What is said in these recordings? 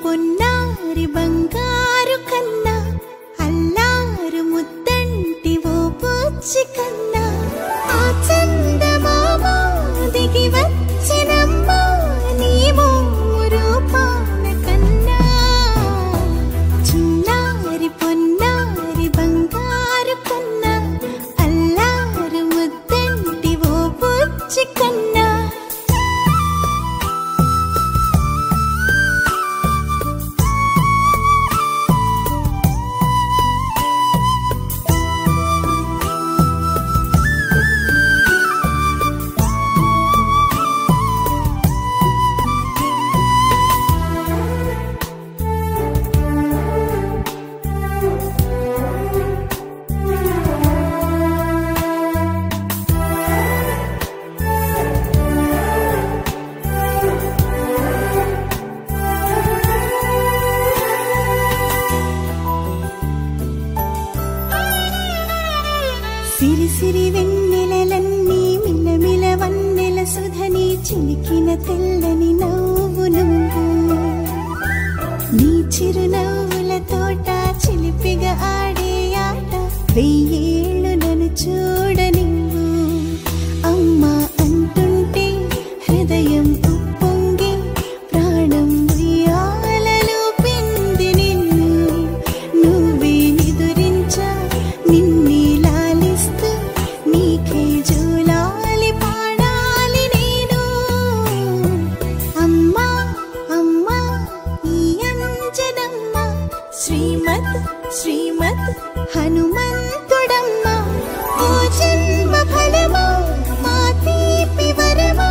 పొన్నారి బంగారు కన్నా అల్లారు ముద్దంటి ఓ పుచ్చి కన్నా ఆ చందమామ దిగి వచ్చినమ్మ నీ రూపాల కన్నా చిన్నారి పొన్నారి బంగారు కన్నా అల్లారు ముద్దంటి ఓ పుచ్చి కన్నా సిరి సిరి వెన్నెలలన్నీ మిలమిల వన్నెల సుధని చిలికిన తెల్లని నవ్వు నువ్వు నీ చిరునవ్వుల తోట చిలిపిగా ఆడే ఆట వెయ్యేళ్ళు నన్ను చూడ నువ్వు అమ్మా అంటుంటే హృదయం ఉప్పొంగి ప్రాణం ఉయ్యాలలో పిండి నిన్ను నువ్వే నిదురించా నిన్నే శ్రీమద్ హనుమంతుడమ్మ ఓ జన్మ ఫలమా మా తీపి వరమా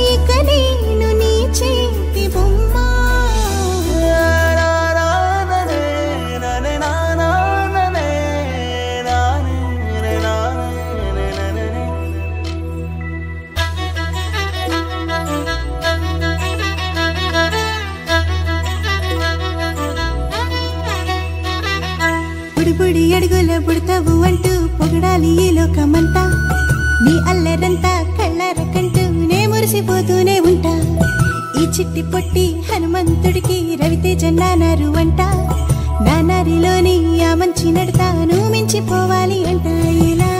ఇక నేను నీ చేతి బొమ్మ బుడి అడుగుల బుడతావు అంటూ పొగడాలి ఈ లోకమంతా నీ అల్లరంతా కళ్ళరకంటూ నే మురిసిపోతూనే ఉంటా ఈ చిట్టి పొట్టి హనుమంతుడికి రవితేజ నానారు అంట నానారిలోని ఆ మంచి నడతాను మించిపోవాలి అంట ఇలా